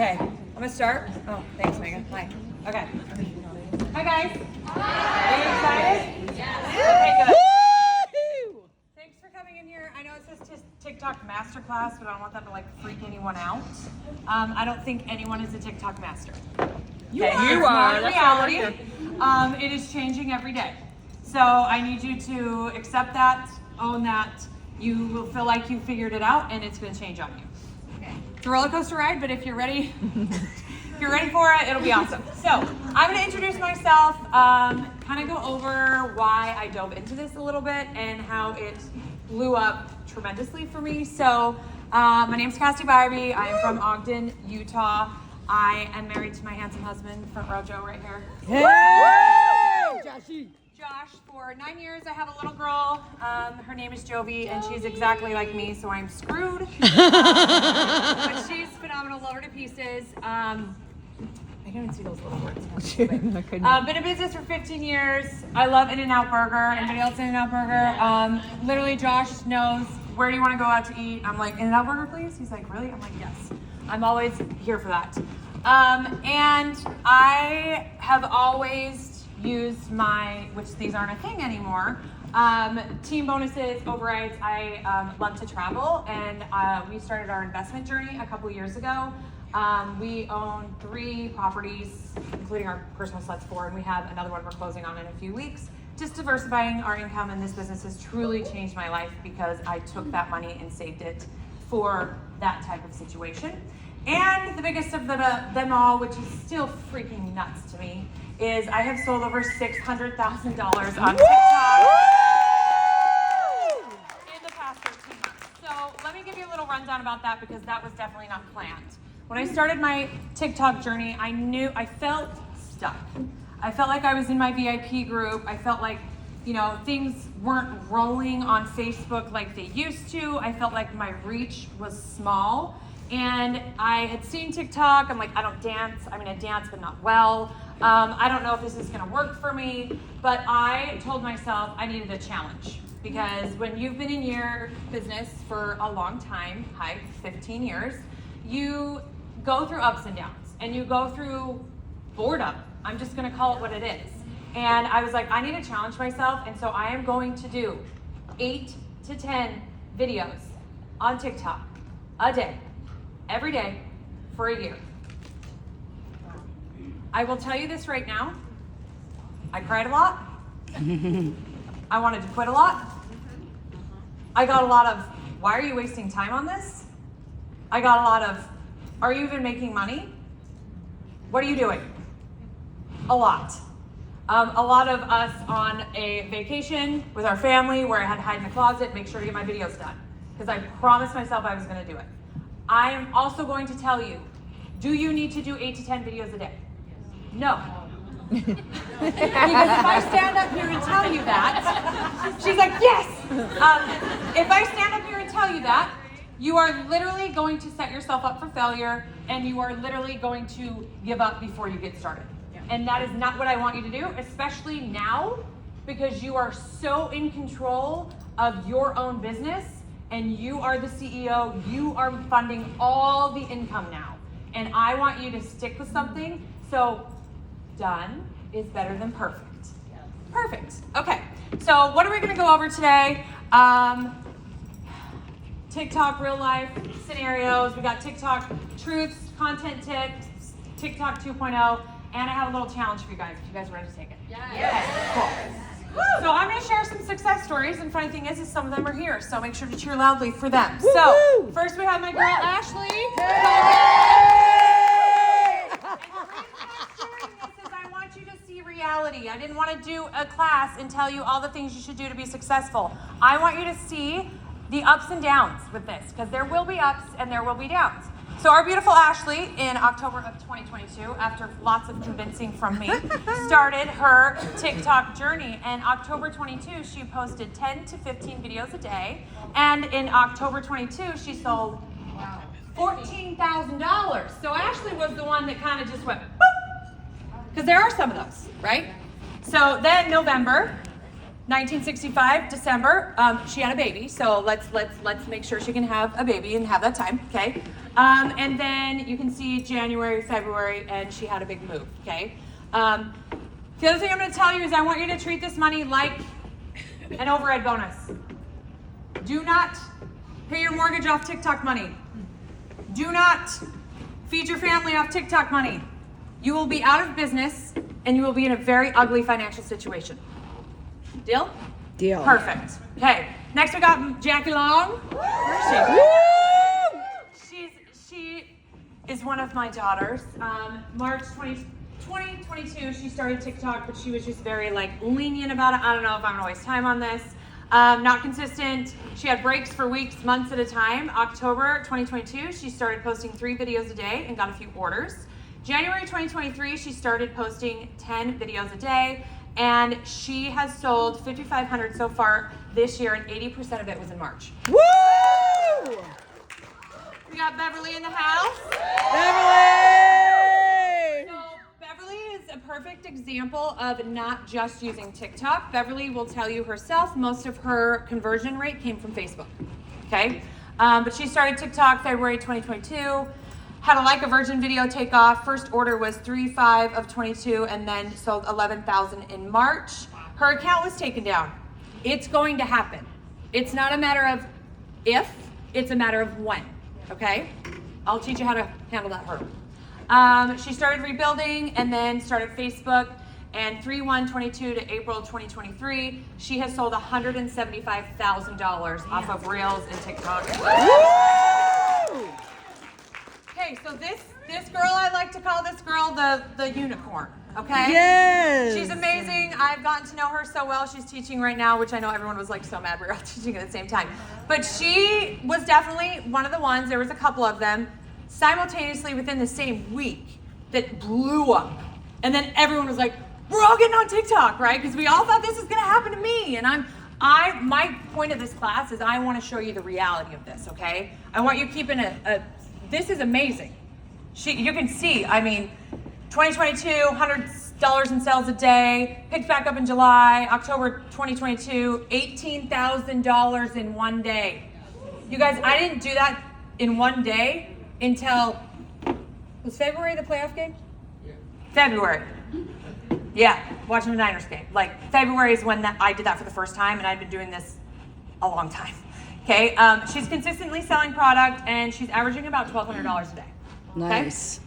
Okay, I'm gonna start. Oh, thanks, Megan. Hi. Okay. Hi, guys. Hi. Are you excited? Yes. Okay, good. Thanks for coming in here. I know it says TikTok Masterclass, but I don't want that to like freak anyone out. I don't think anyone is a TikTok master. You are. That's reality. It is changing every day. So I need you to accept that, own that. You will feel like you figured it out, and it's going to change on you. It's a roller coaster ride, but if you're ready, for it, it'll be awesome. So I'm gonna introduce myself, kind of go over why I dove into this a little bit and how it blew up tremendously for me. So my name's Cassie Bybee. I am from Ogden, Utah. I am married to my handsome husband, front row Joe right here. Hey! Josh, for 9 years. I have a little girl. Her name is Jovi, and she's exactly like me, so I'm screwed. But she's phenomenal. Love her to pieces. I can't even see those little words. Been in business for 15 years. I love In-N-Out Burger. Anybody else In-N-Out Burger? Literally, Josh knows, where do you want to go out to eat? I'm like, In-N-Out Burger, please? He's like, really? I'm like, yes. I'm always here for that. And I have always used which these aren't a thing anymore, team bonuses, overrides. I love to travel, and we started our investment journey a couple years ago. We own 3 properties, including our personal sleds 4, and we have another one we're closing on in a few weeks. Just diversifying our income in this business has truly changed my life because I took that money and saved it for that type of situation. And the biggest of them all, which is still freaking nuts to me, is I have sold over $600,000 on TikTok in the past 13 months. So let me give you a little rundown about that because that was definitely not planned. When I started my TikTok journey, I felt stuck. I felt like I was in my VIP group. I felt like, things weren't rolling on Facebook like they used to. I felt like my reach was small. And I had seen TikTok. I'm like, I don't dance. I mean, I dance, but not well. I don't know if this is gonna work for me, but I told myself I needed a challenge because when you've been in your business for a long time, 15 years, you go through ups and downs and you go through boredom. I'm just gonna call it what it is. And I was like, I need to challenge myself. And so I am going to do 8 to 10 videos on TikTok a day, every day for a year. I will tell you this right now. I cried a lot. I wanted to quit a lot. I got a lot of, why are you wasting time on this? I got a lot of, are you even making money? What are you doing? A lot. A lot of us on a vacation with our family where I had to hide in the closet, make sure to get my videos done. Because I promised myself I was gonna do it. I am also going to tell you, do you need to do 8 to 10 videos a day? No. Because if I stand up here and tell you that, she's like, yes! If I stand up here and tell you that, you are literally going to set yourself up for failure, and you are literally going to give up before you get started. And that is not what I want you to do, especially now, because you are so in control of your own business, and you are the CEO, you are funding all the income now. And I want you to stick with something, so done is better than perfect. Perfect, okay. So what are we gonna go over today? TikTok real life scenarios. We got TikTok truths, content tips, TikTok 2.0, and I have a little challenge for you guys. If you guys are ready to take it. Yes. Okay, cool. So I'm gonna share some success stories, and funny thing is some of them are here, so make sure to cheer loudly for them. Woo-hoo! So first we have my girl Ashley. Reality. I didn't want to do a class and tell you all the things you should do to be successful. I want you to see the ups and downs with this, because there will be ups and there will be downs. So our beautiful Ashley, in October of 2022, after lots of convincing from me, started her TikTok journey. And October 22, she posted 10 to 15 videos a day. And in October 22, she sold $14,000. So Ashley was the one that kind of just went, boop. Because there are some of those, right? So then November 1965, December, she had a baby, so let's make sure she can have a baby and have that time, okay? And then you can see January, February, and she had a big move, okay? The other thing I'm gonna tell you is I want you to treat this money like an overhead bonus. Do not pay your mortgage off TikTok money. Do not feed your family off TikTok money. You will be out of business and you will be in a very ugly financial situation. Deal? Deal. Perfect. Okay, next we got Jackie Long. Where is she? She is one of my daughters. March 2022, she started TikTok, but she was just very lenient about it. I don't know if I'm gonna waste time on this. Not consistent. She had breaks for weeks, months at a time. October 2022, she started posting 3 videos a day and got a few orders. January 2023, she started posting 10 videos a day, and she has sold 5,500 so far this year, and 80% of it was in March. Woo! We got Beverly in the house. Beverly! So Beverly is a perfect example of not just using TikTok. Beverly will tell you herself most of her conversion rate came from Facebook, okay? But she started TikTok February 2022, had a Like a Virgin video take off. First order was 3/5 of 22 and then sold 11,000 in March. Her account was taken down. It's going to happen. It's not a matter of if, it's a matter of when, okay? I'll teach you how to handle that hurdle. She started rebuilding and then started Facebook, and 3/1/22 to April 2023, she has sold $175,000 off of Reels and TikTok. Woo! Okay, so this girl, I like to call this girl the unicorn, okay? Yes! She's amazing. I've gotten to know her so well. She's teaching right now, which I know everyone was so mad we were all teaching at the same time. But she was definitely one of the ones, there was a couple of them, simultaneously within the same week that blew up. And then everyone was like, we're all getting on TikTok, right? Because we all thought this was gonna happen to me. And my point of this class is I wanna show you the reality of this, okay? I want you keeping this is amazing. You can see, 2022, $100 in sales a day, picked back up in July, October 2022, $18,000 in one day. You guys, I didn't do that in one day until, was February the playoff game? Yeah. February. Yeah, watching the Niners game. February is when I did that for the first time, and I've been doing this a long time. Okay, she's consistently selling product, and she's averaging about $1,200 a day. Okay? Nice.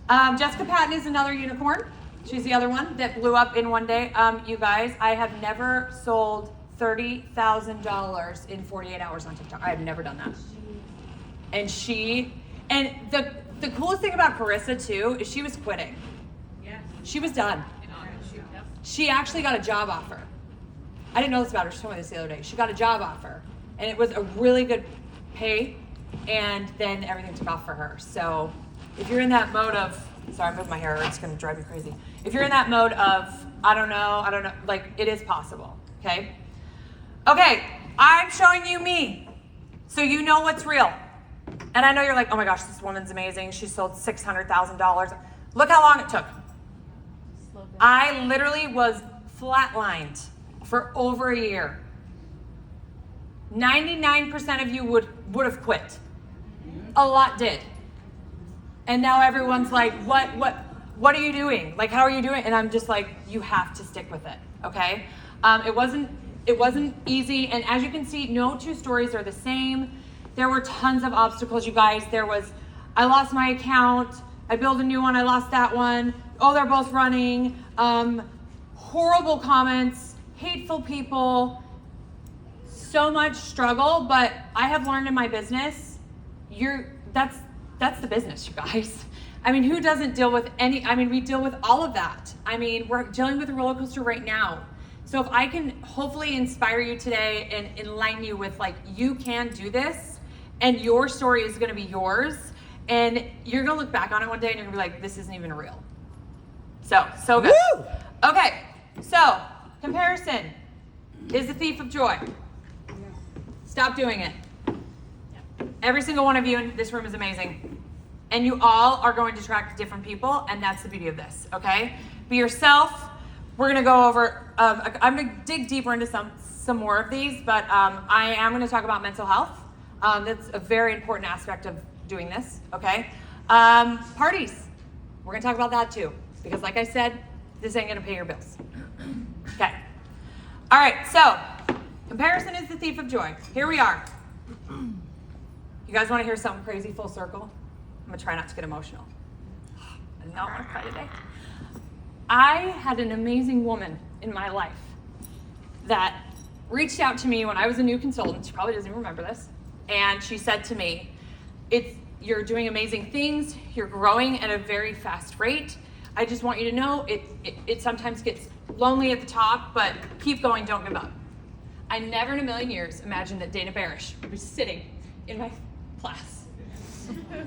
Jessica Patton is another unicorn. She's the other one that blew up in one day. You guys, I have never sold $30,000 in 48 hours on TikTok. I have never done that. And the coolest thing about Carissa too is she was quitting. She was done. She actually got a job offer. I didn't know this about her. She told me this the other day. She got a job offer, and it was a really good pay, and then everything took off for her. So if you're in that mode of, sorry, I'm moving my hair, it's gonna drive me crazy. If you're in that mode of, I don't know, it is possible, okay? Okay, I'm showing you me, so you know what's real. And I know you're like, oh my gosh, this woman's amazing. She sold $600,000. Look how long it took. I literally was flatlined for over a year. 99% of you would have quit. A lot did. And now everyone's like, what are you doing? How are you doing? And I'm just like, you have to stick with it, okay? It wasn't easy, and as you can see, no two stories are the same. There were tons of obstacles, you guys. I lost my account, I built a new one, I lost that one. Oh, they're both running. Horrible comments, hateful people, so much struggle, but I have learned in my business, that's the business, you guys. Who doesn't deal with we deal with all of that. We're dealing with a roller coaster right now. So if I can hopefully inspire you today and enlighten you with you can do this, and your story is gonna be yours, and you're gonna look back on it one day and you're gonna be like, this isn't even real. So good. Woo! Okay, so comparison is the thief of joy. Stop doing it. Every single one of you in this room is amazing. And you all are going to attract different people, and that's the beauty of this, okay? Be yourself, we're gonna go over, I'm gonna dig deeper into some more of these, but I am gonna talk about mental health. That's a very important aspect of doing this, okay? Parties, we're gonna talk about that too, because like I said, this ain't gonna pay your bills. Okay. All right, so comparison is the thief of joy. Here we are. You guys wanna hear something crazy full circle? I'm gonna try not to get emotional. I do not wanna cry today. I had an amazing woman in my life that reached out to me when I was a new consultant. She probably doesn't even remember this. And she said to me, you're doing amazing things. You're growing at a very fast rate. I just want you to know it sometimes gets lonely at the top, but keep going, don't give up. I never in a million years imagined that Dana Barish would be sitting in my class.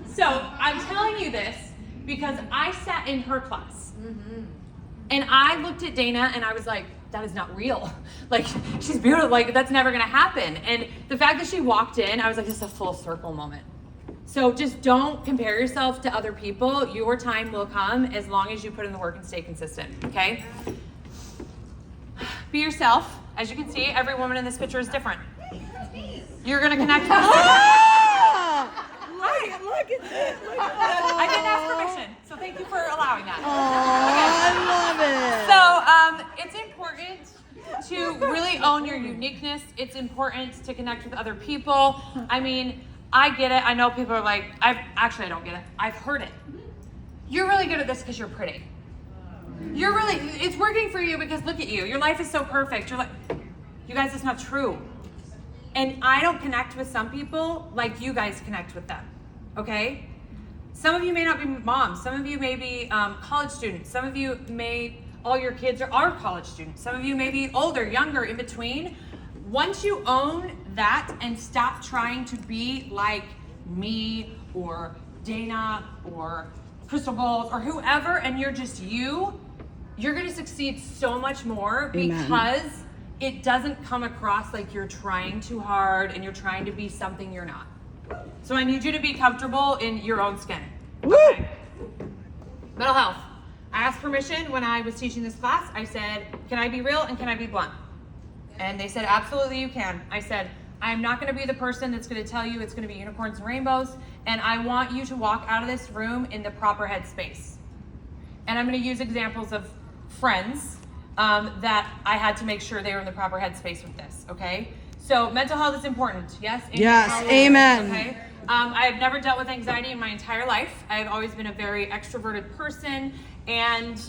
So I'm telling you this because I sat in her class. And I looked at Dana and I was like, that is not real. Like, she's beautiful, like that's never gonna happen. And the fact that she walked in, I was like, this is a full circle moment. So just don't compare yourself to other people. Your time will come as long as you put in the work and stay consistent, okay? Be yourself. As you can see, every woman in this picture is different. You're gonna connect with Look at this. I didn't ask permission, so thank you for allowing that. I love it. So it's important to really own your uniqueness. It's important to connect with other people. I mean, I get it. I know people are like, I don't get it. I've heard it. You're really good at this because you're pretty. It's working for you because look at you. Your life is so perfect. You're like, you guys, it's not true. And I don't connect with some people like you guys connect with them, okay? Some of you may not be moms. Some of you may be college students. Some of you all your kids are college students. Some of you may be older, younger, in between. Once you own that and stop trying to be like me or Dana or Crystal Bowles or whoever, and you're just you're gonna succeed so much more. Amen. Because it doesn't come across like you're trying too hard and you're trying to be something you're not. So I need you to be comfortable in your own skin. Woo! Okay. Mental health. I asked permission when I was teaching this class. I said, can I be real and can I be blunt? And they said, absolutely you can. I said, I'm not gonna be the person that's gonna tell you it's gonna be unicorns and rainbows, and I want you to walk out of this room in the proper headspace. And I'm gonna use examples of friends that I had to make sure they were in the proper headspace with this, okay? So mental health is important, yes? Yes, amen. Okay. I have never dealt with anxiety in my entire life. I've always been a very extroverted person, and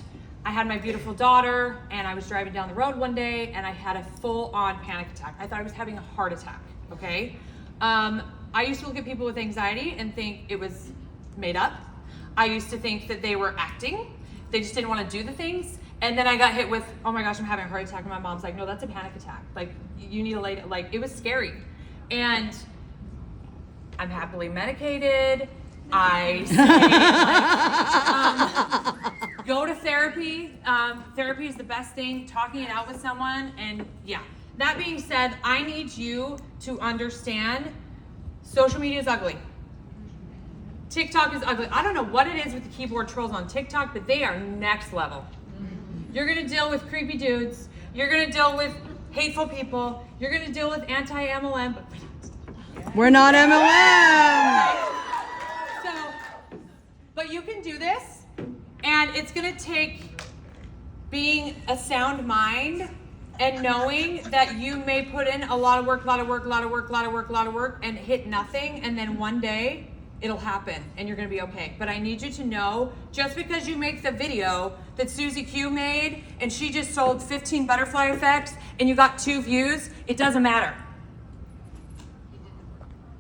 I had my beautiful daughter, and I was driving down the road one day, and I had a full-on panic attack. I thought I was having a heart attack, okay? I used to look at people with anxiety and think it was made up. I used to think that they were acting. They just didn't want to do the things. And then I got hit with, oh my gosh, I'm having a heart attack. And my mom's like, no, that's a panic attack. like, you need to lay, like, it was scary. And I'm happily medicated. I say, go to therapy. Therapy is the best thing, talking it out with someone. And yeah, that being said, I need you to understand social media is ugly. TikTok is ugly. I don't know what it is with the keyboard trolls on TikTok, but they are next level. You're gonna deal with creepy dudes. You're gonna deal with hateful people. You're gonna deal with anti-MLM. We're not MLM. But you can do this, and it's gonna take being a sound mind and knowing that you may put in a lot of work, and hit nothing, and then one day it'll happen and you're gonna be okay. But I need you to know, just because you make the video that Susie Q made and she just sold 15 butterfly effects and you got 2 views, it doesn't matter.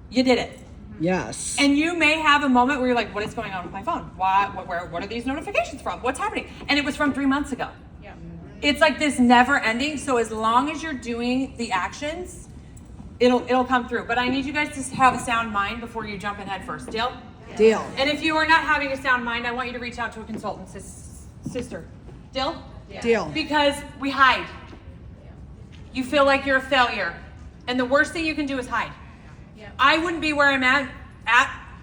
You did it. Yes. And you may have a moment where you're like, what is going on with my phone? What are these notifications from? What's happening? And it was from 3 months ago. Yeah. It's like this never ending. So as long as you're doing the actions, it'll come through. But I need you guys to have a sound mind before you jump in head first. Deal? Deal. And if you are not having a sound mind, I want you to reach out to a consultant sister. Deal? Yeah. Deal. Because we hide. You feel like you're a failure. And the worst thing you can do is hide. Yeah. I wouldn't be where I'm at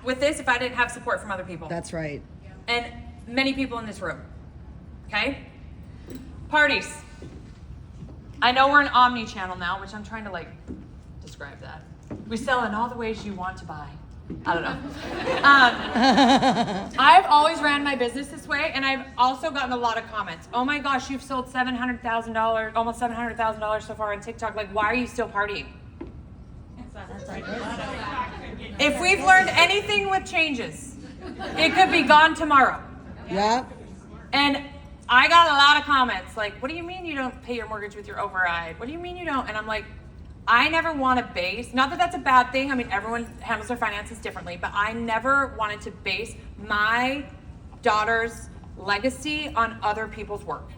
with this if I didn't have support from other people. That's right. And many people in this room. Okay? Parties. I know we're an omni-channel now, which I'm trying to like describe that. We sell in all the ways you want to buy. I don't know. I've always ran my business this way, and I've also gotten a lot of comments. Oh my gosh, you've sold $700,000, almost $700,000 so far on TikTok. Like, why are you still partying? If we've learned anything with changes, it could be gone tomorrow. Yeah. And I got a lot of comments like, what do you mean you don't pay your mortgage with your override? What do you mean you don't? And I'm like, I never want to base, not that that's a bad thing. I mean, everyone handles their finances differently, but I never wanted to base my daughter's legacy on other people's work.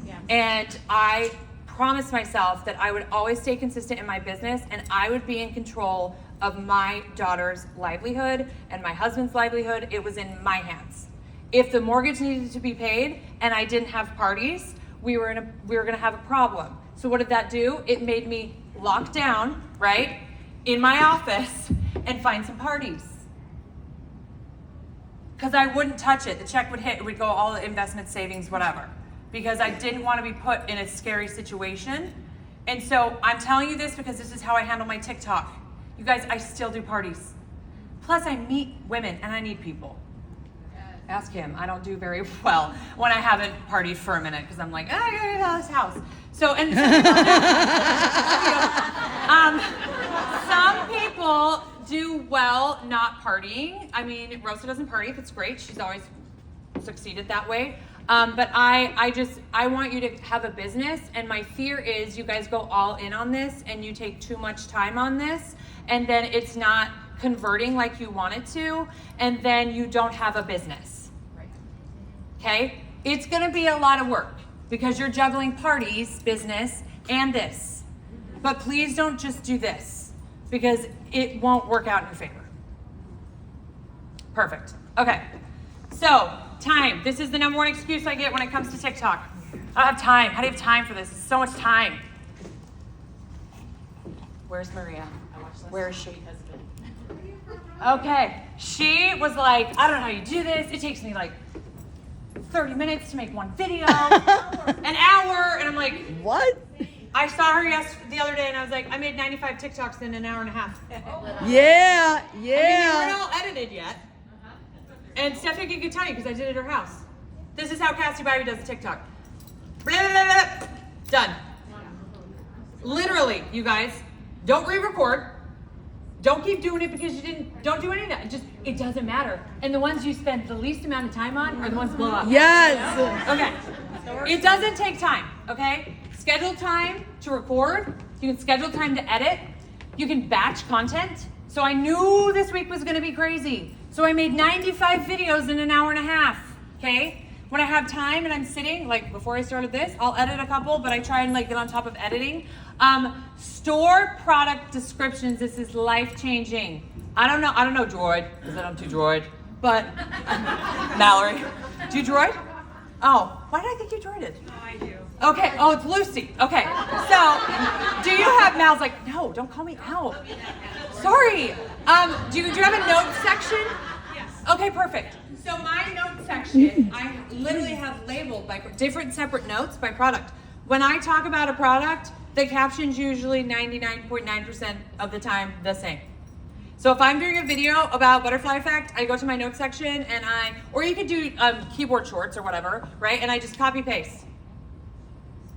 Yes. And I promised myself that I would always stay consistent in my business and I would be in control of my daughter's livelihood and my husband's livelihood. It was in my hands. If the mortgage needed to be paid and I didn't have parties, we were going to have a problem. So what did that do? It made me lock down, right, in my office and find some parties. Because I wouldn't touch it. The check would hit, it would go all the investment savings, whatever. Because I didn't want to be put in a scary situation. And so I'm telling you this because this is how I handle my TikTok. You guys, I still do parties. Plus I meet women and I need people. Ask him. I don't do very well when I haven't partied for a minute because I'm like, I gotta get out of this house. So, and some people do well not partying. I mean, Rosa doesn't party if it's great. She's always succeeded that way. But I want you to have a business, and my fear is you guys go all in on this and you take too much time on this, and then it's not converting like you want it to, and then you don't have a business. Okay? It's gonna be a lot of work because you're juggling parties, business, and this. But please don't just do this because it won't work out in your favor. Perfect. Okay. So, time. This is the number one excuse I get when it comes to TikTok. I don't have time. How do you have time for this? It's so much time. Where's Maria? Where is she? Okay. She was like, I don't know how you do this. It takes me like 30 minutes to make one video. An hour. And I'm like, What? I saw her the other day and I was like, I made 95 TikToks in an hour and a half. Yeah, I mean, they yeah. weren't all edited yet. And Stephanie could tell you because I did it at her house. This is how Cassie Bybee does a TikTok. Blah, blah, blah, blah. Done. Literally, you guys, don't re-record. Don't keep doing it because don't do any of that. It doesn't matter. And the ones you spend the least amount of time on are the ones that blow up. Yes. Okay. It doesn't take time, okay? Schedule time to record. You can schedule time to edit. You can batch content. So I knew this week was gonna be crazy. So I made 95 videos in an hour and a half, okay? When I have time and I'm sitting, like before I started this, I'll edit a couple, but I try and like get on top of editing. Store product descriptions. This is life-changing. I don't know Droid, because I don't do Droid, but Mallory, do you Droid? Oh, why did I think you Droided? Oh, I do. Okay, oh, it's Lucy. Okay, so do you have, Mal's like, no, don't call me out. Sorry. Do you have a note section? Yes. Okay, perfect. So my note section, I literally have labeled by different separate notes by product. When I talk about a product, the caption's usually 99.9% of the time the same. So if I'm doing a video about butterfly effect, I go to my notes section and or you could do keyboard shorts or whatever, right? And I just copy paste.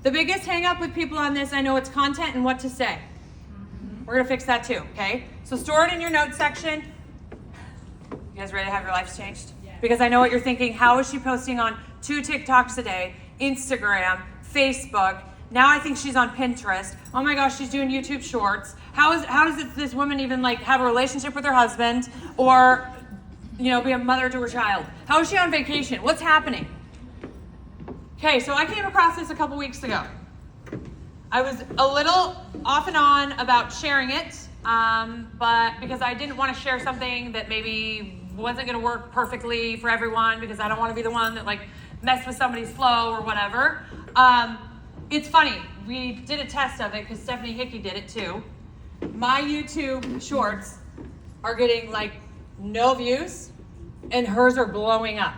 The biggest hang up with people on this, I know it's content and what to say. We're gonna fix that too, okay? So store it in your notes section. You guys ready to have your lives changed? Yeah. Because I know what you're thinking. How is she posting on 2 TikToks a day, Instagram, Facebook? Now I think she's on Pinterest. Oh my gosh, she's doing YouTube shorts. How does this woman even like have a relationship with her husband or, you know, be a mother to her child? How is she on vacation? What's happening? Okay, so I came across this a couple weeks ago. I was a little off and on about sharing it, but because I didn't want to share something that maybe wasn't going to work perfectly for everyone because I don't want to be the one that like messed with somebody's flow or whatever. It's funny, we did a test of it because Stephanie Hickey did it too. My YouTube shorts are getting like no views and hers are blowing up.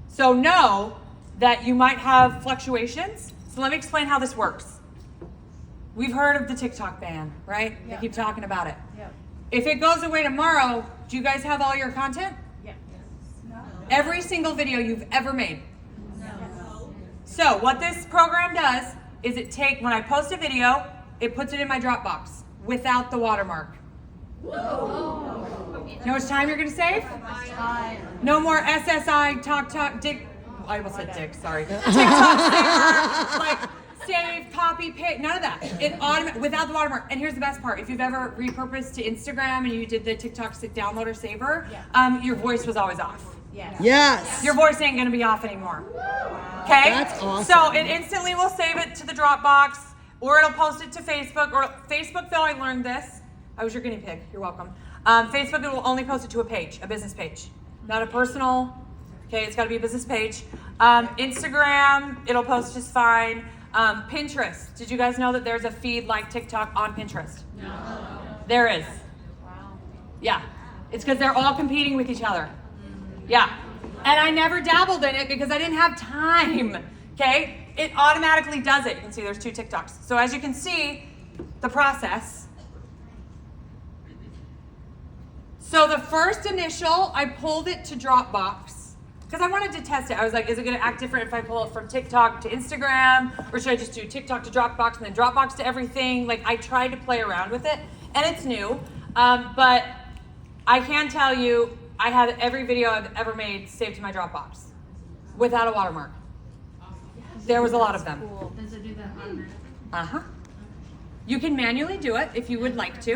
So no, that you might have fluctuations. So let me explain how this works. We've heard of the TikTok ban, right? Yep. They keep talking about it. Yep. If it goes away tomorrow, do you guys have all your content? Yeah. No. Every single video you've ever made. No. So what this program does is when I post a video, it puts it in my Dropbox without the watermark. You know how much time you're gonna save? No more SSI, Dick. I almost said Dick, sorry. TikTok saver, like save, copy, paste, none of that. Without the watermark. And here's the best part. If you've ever repurposed to Instagram and you did the TikTok downloader saver, your voice was always off. Yes. Your voice ain't gonna be off anymore. Okay? That's awesome. So it instantly will save it to the Dropbox, or it'll post it to Facebook. Or Facebook, though, I learned this. I was your guinea pig. You're welcome. Facebook, it will only post it to a page, a business page, not a personal. Okay, it's got to be a business page. Instagram, it'll post just fine. Pinterest. Did you guys know that there's a feed like TikTok on Pinterest? No. There is. Wow. Yeah. It's because they're all competing with each other. Yeah. And I never dabbled in it because I didn't have time. Okay? It automatically does it. You can see there's 2 TikToks. So as you can see, the process. So the first initial, I pulled it to Dropbox because I wanted to test it. I was like, is it going to act different if I pull it from TikTok to Instagram? Or should I just do TikTok to Dropbox and then Dropbox to everything? Like, I tried to play around with it, and it's new. But I can tell you, I have every video I've ever made saved to my Dropbox without a watermark. There was a lot of them. Cool. Does it do that automatically? Uh-huh. You can manually do it if you would like to.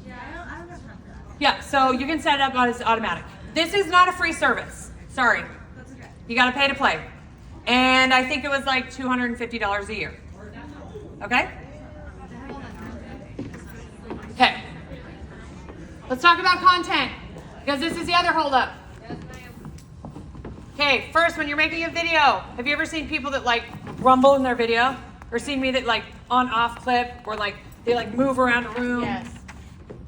Yeah, I don't have time for that. Yeah, so you can set it up as automatic. This is not a free service. Sorry. That's okay. You got to pay to play. And I think it was like $250 a year. Okay? Okay. Let's talk about content, because this is the other holdup. Okay, first, when you're making a video, have you ever seen people that like rumble in their video? Or seen me that like on-off clip, or like they like move around a room? Yes.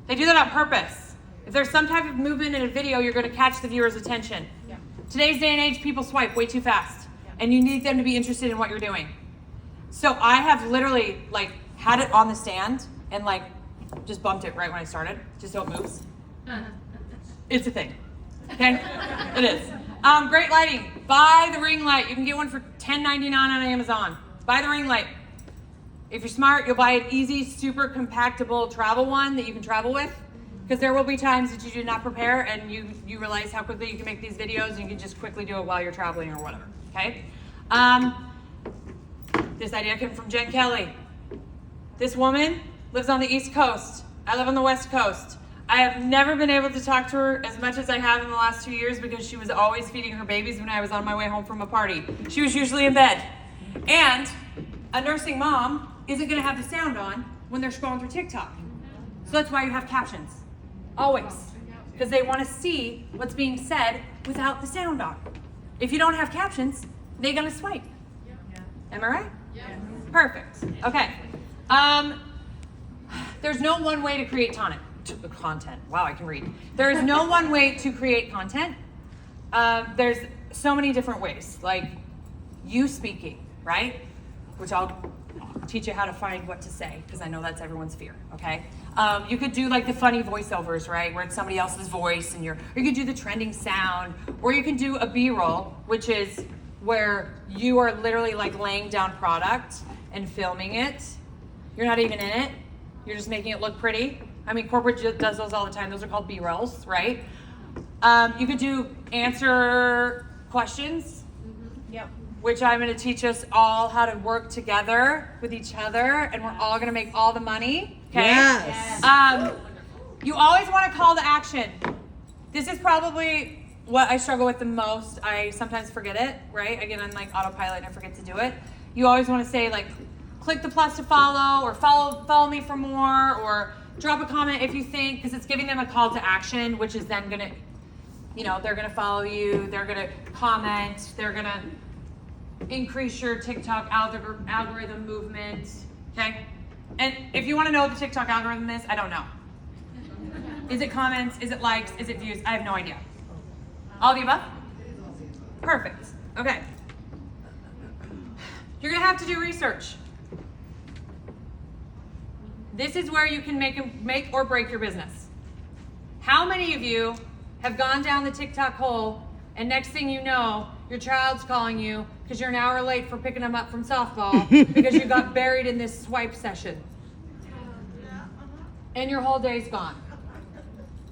They do that on purpose. If there's some type of movement in a video, you're going to catch the viewer's attention. Yeah. Today's day and age, people swipe way too fast, and you need them to be interested in what you're doing. So I have literally like had it on the stand and like just bumped it right when I started, just so it moves. It's a thing. Okay? It is. Great lighting. Buy the ring light. You can get one for $10.99 on Amazon. Buy the ring light. If you're smart, you'll buy an easy, super compactable travel one that you can travel with. Because there will be times that you do not prepare and you realize how quickly you can make these videos, and you can just quickly do it while you're traveling or whatever. Okay? This idea came from Jen Kelly. This woman lives on the East Coast. I live on the West Coast. I have never been able to talk to her as much as I have in the last 2 years because she was always feeding her babies when I was on my way home from a party. She was usually in bed. And a nursing mom isn't going to have the sound on when they're scrolling through TikTok. So that's why you have captions. Always. Because they want to see what's being said without the sound on. If you don't have captions, they're going to swipe. Am I right? Yeah. Perfect. Okay. There's no one way to create content. Wow, I can read. There is no one way to create content. There's so many different ways, like you speaking, right? Which I'll teach you how to find what to say, because I know that's everyone's fear, okay? You could do like the funny voiceovers, right? Where it's somebody else's voice or you could do the trending sound, or you can do a B-roll, which is where you are literally like laying down product and filming it. You're not even in it. You're just making it look pretty. I mean, corporate does those all the time. Those are called B-rolls, right? You could do answer questions, Yep. which I'm going to teach us all how to work together with each other, and we're all going to make all the money. Okay. Yes. You always want to call to action. This is probably what I struggle with the most. I sometimes forget it, right? I get on like autopilot and I forget to do it. You always want to say like, click the plus to follow, or follow me for more, or drop a comment if you think, because it's giving them a call to action, which is then going to, they're going to follow you, they're going to comment, they're going to increase your TikTok algorithm movement, okay? And if you want to know what the TikTok algorithm is, I don't know. Is it comments? Is it likes? Is it views? I have no idea. All the above? Perfect. Okay. You're gonna have to do research. This is where you can make or break your business. How many of you have gone down the TikTok hole and next thing you know, your child's calling you because you're an hour late for picking them up from softball because you got buried in this swipe session. And your whole day's gone.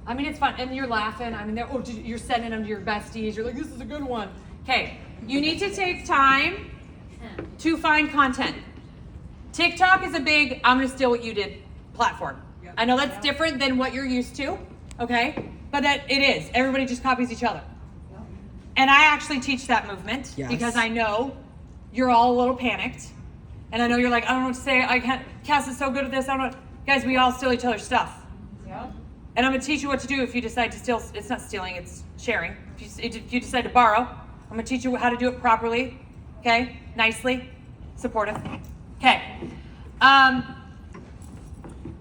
I mean, it's fun. And you're laughing. I mean, you're sending them to your besties. You're like, this is a good one. Okay, you need to take time to find content. TikTok is a big, I'm gonna steal what you did platform. I know that's different than what you're used to, okay? But it is. Everybody just copies each other. And I actually teach that movement because I know you're all a little panicked. And I know you're like, I don't know what to say. I can't, Cass is so good at this. I don't know. Guys, we all steal each other's stuff. Yeah. And I'm gonna teach you what to do if you decide to steal. It's not stealing, it's sharing. If you decide to borrow, I'm gonna teach you how to do it properly, okay? Nicely, supportive. Okay.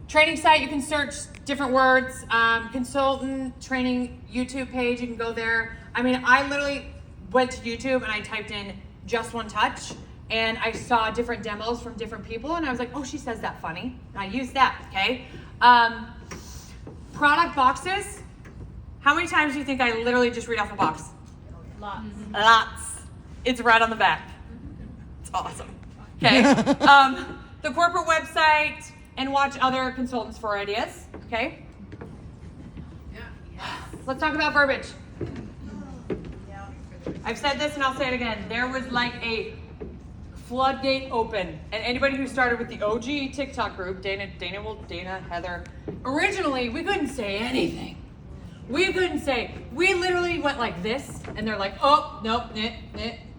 Training site, you can search different words. Consultant, training, YouTube page, you can go there. I mean, I literally went to YouTube and I typed in just one touch and I saw different demos from different people and I was like, oh, she says that funny. And I used that, okay? Product boxes. How many times do you think I literally just read off a box? Lots. Lots. It's right on the back. It's awesome. Okay. The corporate website and watch other consultants for ideas. Okay. Let's talk about verbiage. I've said this and I'll say it again. There was like a floodgate open, and anybody who started with the OG TikTok group, Dana, Heather, originally we couldn't say anything. We literally went like this, and they're like, oh, nope,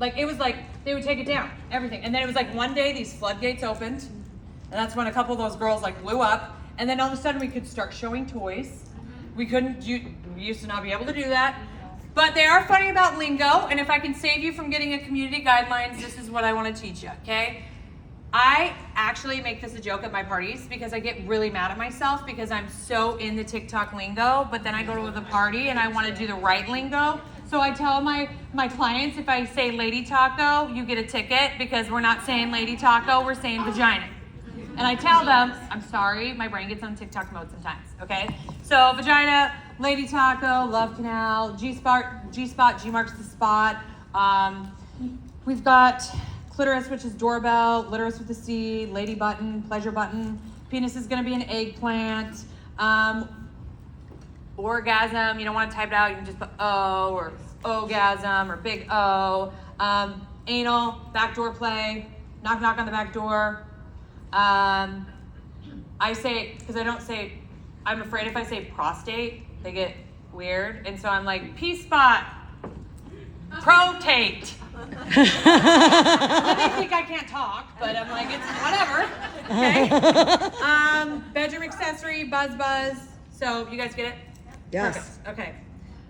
like it was like they would take it down, everything. And then it was like one day these floodgates opened, and that's when a couple of those girls like blew up, and then all of a sudden we could start showing toys. We used to not be able to do that. But they are funny about lingo, and if I can save you from getting a community guidelines, this is what I want to teach you, okay? I actually make this a joke at my parties because I get really mad at myself because I'm so in the TikTok lingo, but then I go to the party and I want to do the right lingo. So I tell my clients, if I say lady taco, you get a ticket because we're not saying lady taco, we're saying vagina. And I tell them, I'm sorry, my brain gets on TikTok mode sometimes, okay? So vagina, lady taco, love canal, G-spot, G marks the spot. We've got clitoris, which is doorbell, clitoris with a C, lady button, pleasure button. Penis is gonna be an eggplant. Orgasm, you don't wanna type it out, you can just put O or orgasm or big O. Anal, backdoor play, knock knock on the back door. I say, because I don't say, I'm afraid if I say prostate, they get weird. And so I'm like, P-spot, protate. Then they think I can't talk, but I'm like, it's whatever, okay? Bedroom accessory, buzz. So you guys get it? Yes. Perfect. Okay.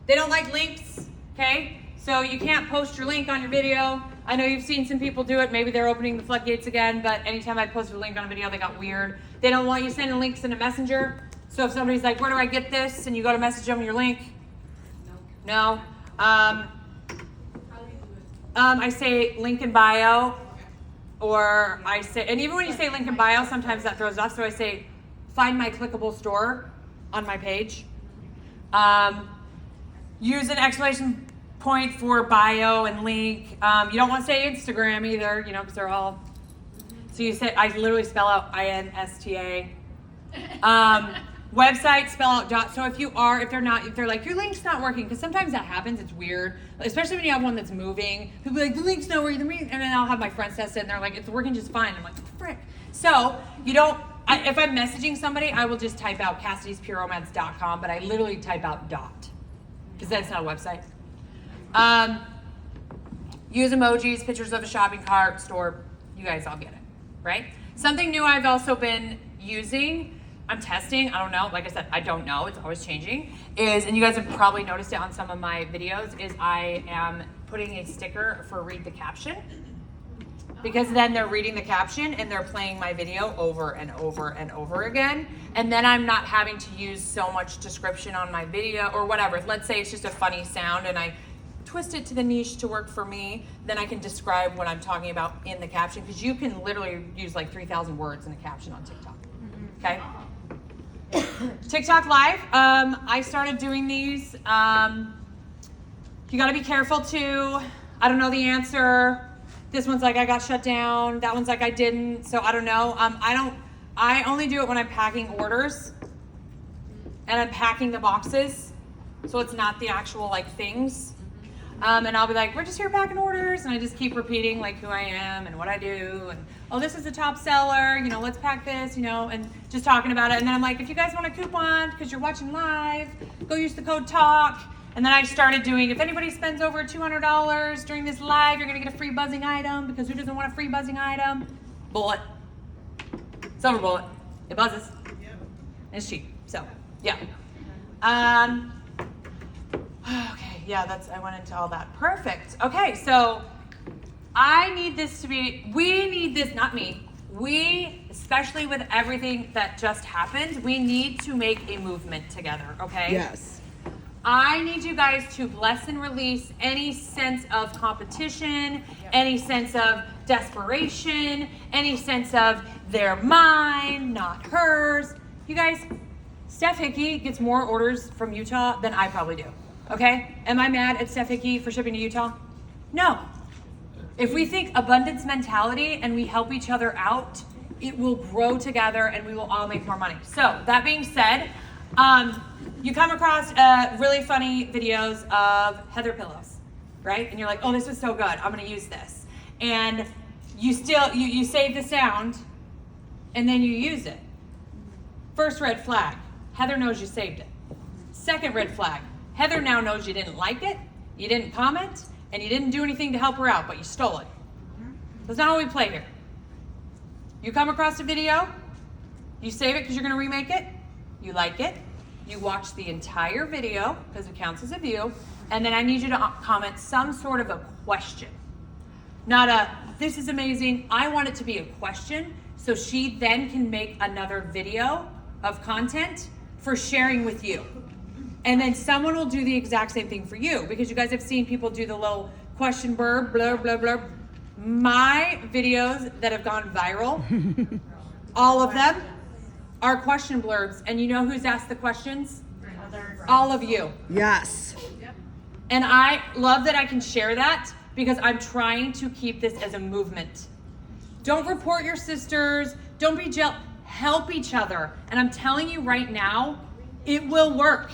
They don't like links, okay? So you can't post your link on your video. I know you've seen some people do it. Maybe they're opening the floodgates again, but anytime I posted a link on a video, they got weird. They don't want you sending links in a messenger. So if somebody's like, where do I get this? And you go to message them your link. No. I say link in bio, or I say, and even when you say link in bio, sometimes that throws off. So I say, find my clickable store on my page. Use an exclamation point for bio and link. You don't want to say Instagram either, you know, because they're all. So you say, I literally spell out INSTA. Website, spell out dot. So if they're like, your link's not working, because sometimes that happens, it's weird. Especially when you have one that's moving. People be like, the link's not working, and then I'll have my friends test it, and they're like, it's working just fine. I'm like, frick. So if I'm messaging somebody, I will just type out Cassidy'sPureRomance.com, but I literally type out dot, because that's not a website. Use emojis, pictures of a shopping cart, store. You guys all get it, right? Something new I've also been using, I'm testing, I don't know, like I said, I don't know, it's always changing, and you guys have probably noticed it on some of my videos, is I am putting a sticker for read the caption, because then they're reading the caption and they're playing my video over and over and over again, and then I'm not having to use so much description on my video or whatever. Let's say it's just a funny sound and I twist it to the niche to work for me, then I can describe what I'm talking about in the caption, because you can literally use like 3,000 words in a caption on TikTok. Okay? TikTok Live. I started doing these. You got to be careful too. I don't know the answer. This one's like I got shut down. That one's like I didn't. So I don't know. I only do it when I'm packing orders and I'm packing the boxes. So it's not the actual like things. And I'll be like, we're just here packing orders. And I just keep repeating like who I am and what I do. And, oh, this is the top seller. You know, let's pack this, you know, and just talking about it. And then I'm like, if you guys want a coupon because you're watching live, go use the code TALK. And then I started doing, if anybody spends over $200 during this live, you're going to get a free buzzing item, because who doesn't want a free buzzing item? Bullet. Silver bullet. It buzzes. It's cheap. So, yeah. Okay, yeah, I went into all that. Perfect. Okay, so I need this to be, we need this, not me. We, especially with everything that just happened, we need to make a movement together, okay? Yes. I need you guys to bless and release any sense of competition, any sense of desperation, any sense of they're mine, not hers. You guys, Steph Hickey gets more orders from Utah than I probably do. Okay? Am I mad at Steph Hickey for shipping to Utah? No. If we think abundance mentality and we help each other out, it will grow together and we will all make more money. So, that being said, you come across really funny videos of Heather pillows, right? And you're like, oh, this was so good. I'm going to use this. And you save the sound and then you use it. First red flag, Heather knows you saved it. Second red flag, Heather now knows you didn't like it, you didn't comment, and you didn't do anything to help her out, but you stole it. That's not how we play here. You come across a video, you save it because you're going to remake it, you like it, you watch the entire video because it counts as a view, and then I need you to comment some sort of a question. Not a, this is amazing, I want it to be a question, so she then can make another video of content for sharing with you. And then someone will do the exact same thing for you, because you guys have seen people do the little question blurb, blurb, blurb, blurb. My videos that have gone viral, all of them are question blurbs. And you know who's asked the questions? All of you. Yes. And I love that I can share that, because I'm trying to keep this as a movement. Don't report your sisters. Don't be jealous. Help each other. And I'm telling you right now, it will work.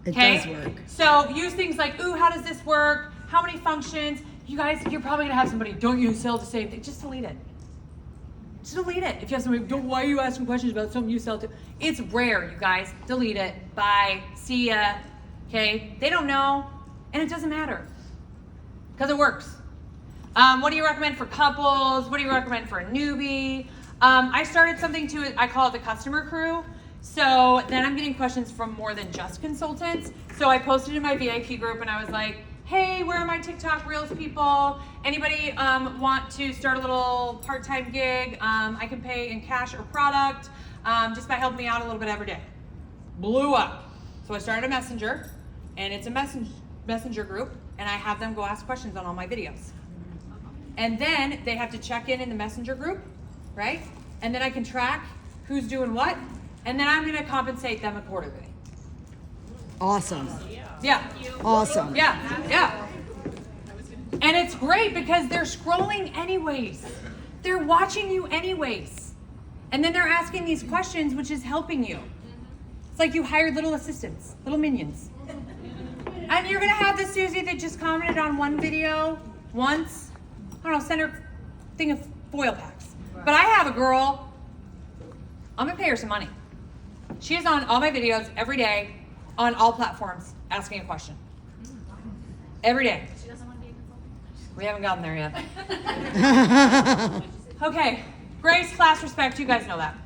It does work. So use things like, ooh, how does this work? How many functions? You guys, you're probably gonna have somebody, don't you sell the same thing? Just delete it. Just delete it. If you have somebody, why are you asking questions about something you sell to? It's rare, you guys. Delete it. Bye. See ya. Okay? They don't know, and it doesn't matter, because it works. What do you recommend for couples? What do you recommend for a newbie? I started something I call it the customer crew. So then I'm getting questions from more than just consultants. So I posted in my VIP group and I was like, hey, where are my TikTok Reels people? Anybody want to start a little part-time gig? I can pay in cash or product just by helping me out a little bit every day. Blew up. So I started a messenger, and it's a messenger group, and I have them go ask questions on all my videos. And then they have to check in the messenger group, right? And then I can track who's doing what, and then I'm gonna compensate them accordingly. Awesome. Yeah. Awesome. Yeah. And it's great because they're scrolling anyways. They're watching you anyways. And then they're asking these questions, which is helping you. It's like you hired little assistants, little minions. And you're gonna have this Susie that just commented on one video once. I don't know, send her a thing of foil packs. But I have a girl, I'm gonna pay her some money. She is on all my videos every day on all platforms asking a question. Every day. She doesn't want to be a consultant. We haven't gotten there yet. Okay, grace, class, respect, you guys know that.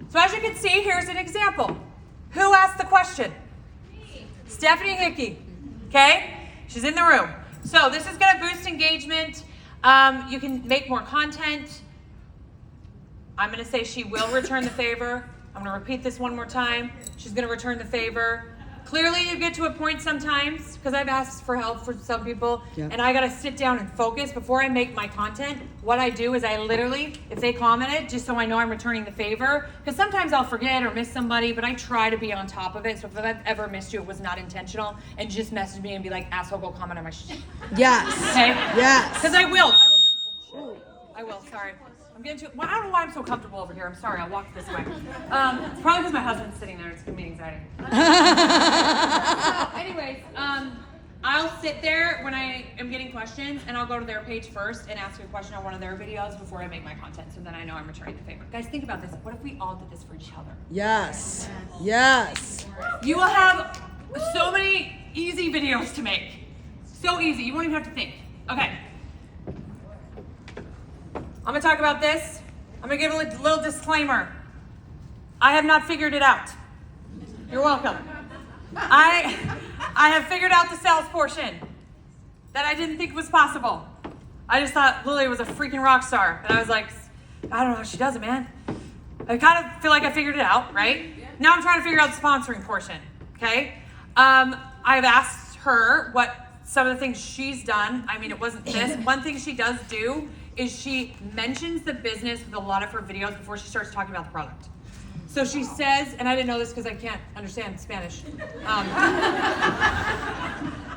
So as you can see, here's an example. Who asked the question? Me. Stephanie Hickey, okay? She's in the room. So this is gonna boost engagement. You can make more content. I'm gonna say she will return the favor. I'm gonna repeat this one more time. She's gonna return the favor. Clearly, you get to a point sometimes, because I've asked for help for some people, Yep. and I gotta sit down and focus before I make my content. What I do is I literally, if they commented, just so I know I'm returning the favor, because sometimes I'll forget or miss somebody, but I try to be on top of it. So if I've ever missed you, it was not intentional, and just message me and be like, asshole, go comment on my shit. Yes. Okay? Yes. Because I will. I will, sorry. I'm getting too, well, I don't know why I'm so comfortable over here. I'm sorry, I'll walk this way. It's probably because my husband's sitting there. It's giving me anxiety. So, anyways, I'll sit there when I am getting questions, and I'll go to their page first and ask a question on one of their videos before I make my content, so then I know I'm returning the favor. Guys, think about this. What if we all did this for each other? Yes. Yes. You will have so many easy videos to make. So easy. You won't even have to think. Okay. I'm going to talk about this. I'm going to give a little disclaimer. I have not figured it out. You're welcome. I have figured out the sales portion that I didn't think was possible. I just thought Lily was a freaking rock star. And I was like, I don't know how she does it, man. I kind of feel like I figured it out, right? Now I'm trying to figure out the sponsoring portion, okay? I've asked her what some of the things she's done. I mean, it wasn't this. One thing she does do is she mentions the business with a lot of her videos before she starts talking about the product. So she says, and I didn't know this because I can't understand Spanish.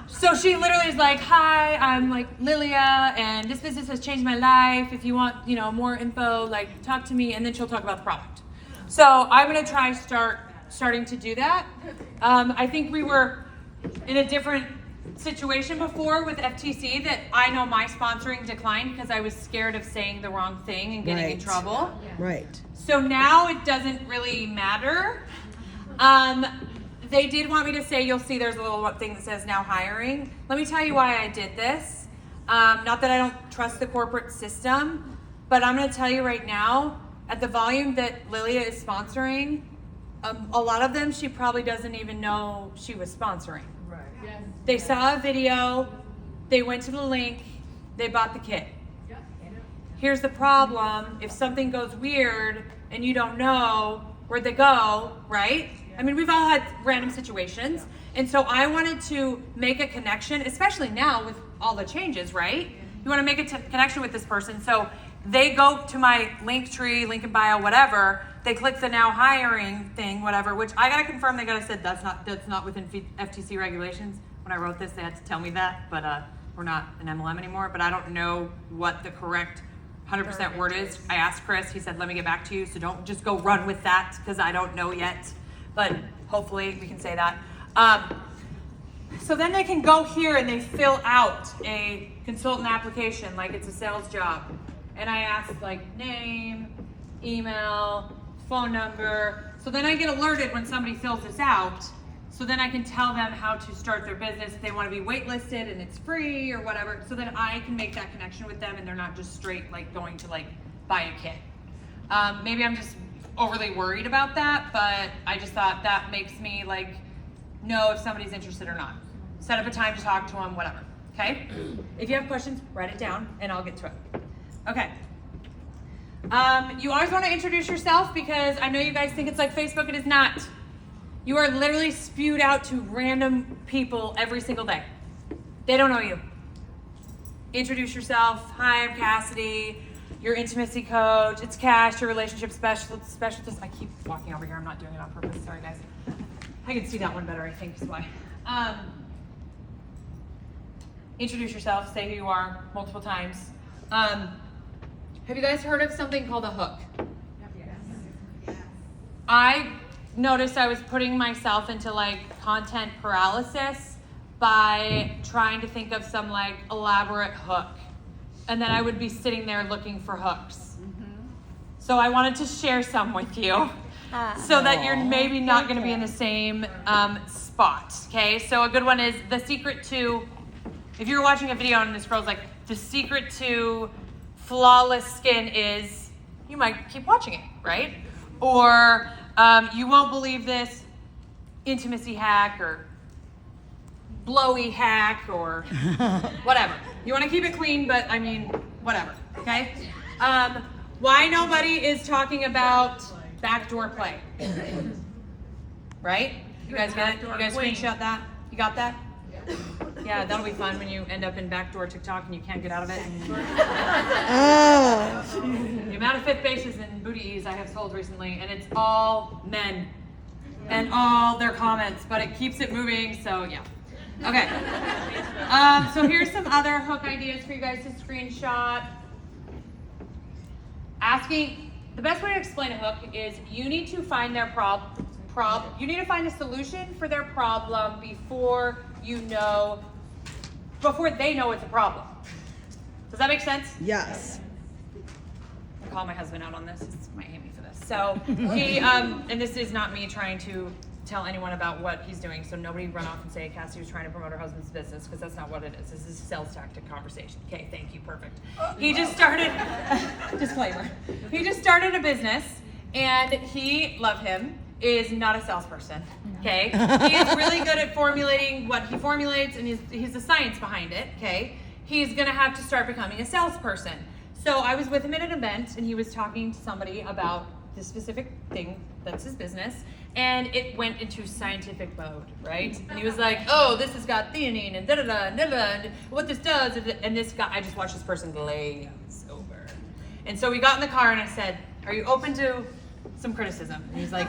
So she literally is like, hi, I'm like Lilia, and this business has changed my life. If you want, more info, like talk to me, and then she'll talk about the product. So I'm gonna try starting to do that. I think we were in a different situation before with FTC that I know my sponsoring declined because I was scared of saying the wrong thing and getting in Right. trouble. Right. So now it doesn't really matter. They did want me to say, you'll see there's a little thing that says now hiring. Let me tell you why I did this. Not that I don't trust the corporate system, but I'm gonna tell you right now, at the volume that Lilia is sponsoring, a lot of them she probably doesn't even know she was sponsoring. They saw a video, they went to the link, they bought the kit. Here's the problem, if something goes weird and you don't know where'd they go, right? I mean, we've all had random situations. And so I wanted to make a connection, especially now with all the changes, right? You want to make a connection with this person. So they go to my link tree, link in bio, whatever. They click the now hiring thing, whatever, which I got to confirm. They got to said that's not within FTC regulations. When I wrote this, they had to tell me that, but we're not an MLM anymore. But I don't know what the correct 100% word is. I asked Chris, he said, let me get back to you. So don't just go run with that because I don't know yet, but hopefully we can say that. So then they can go here and they fill out a consultant application like it's a sales job. And I asked like name, email, phone number. So then I get alerted when somebody fills this out. So then I can tell them how to start their business if they want to be waitlisted and it's free or whatever. So then I can make that connection with them and they're not just straight like going to like buy a kit. Maybe I'm just overly worried about that, but I just thought that makes me like know if somebody's interested or not. Set up a time to talk to them, whatever. Okay? If you have questions, write it down and I'll get to it. Okay. You always want to introduce yourself because I know you guys think it's like Facebook. It is not. You are literally spewed out to random people every single day. They don't know you. Introduce yourself. Hi, I'm Cassidy, your intimacy coach. It's Cash, your relationship specialist. I keep walking over here. I'm not doing it on purpose. Sorry, guys. I can see that one better, I think, is why. Introduce yourself. Say who you are multiple times. Have you guys heard of something called a hook? I noticed I was putting myself into like content paralysis by trying to think of some like elaborate hook. And then I would be sitting there looking for hooks. So I wanted to share some with you so that you're maybe not going to be in the same spot. Okay, so a good one is the secret to, if you're watching a video and this girl's like, the secret to flawless skin is, you might keep watching it, right? Or you won't believe this intimacy hack or blowy hack or whatever. You want to keep it clean, but I mean, whatever, okay? Why nobody is talking about backdoor play, right? You guys get it? You guys screenshot that? You got that? Yeah, that'll be fun when you end up in backdoor TikTok and you can't get out of it. The amount of fit faces and booty ease I have sold recently, and it's all men and all their comments, but it keeps it moving, so yeah. Okay. So here's some other hook ideas for you guys to screenshot. The best way to explain a hook is you need to find their you need to find a solution for their problem before they know it's a problem. Does that make sense? Yes. I'll call my husband out on this. He might hate me for this. So he, and this is not me trying to tell anyone about what he's doing, so nobody run off and say Cassie was trying to promote her husband's business, because that's not what it is. This is a sales tactic conversation. Okay, thank you, perfect. He just started, disclaimer, he just started a business, and he, love him, is not a salesperson, okay? He is really good at formulating what he formulates, and he's the science behind it, okay? He's gonna have to start becoming a salesperson. So I was with him at an event, and he was talking to somebody about this specific thing that's his business, and it went into scientific mode, right? And he was like, oh, this has got theanine and da-da-da, and da-da, and what this does, and this guy, I just watched this person glaze over. And so we got in the car, and I said, are you open to some criticism? And he's like,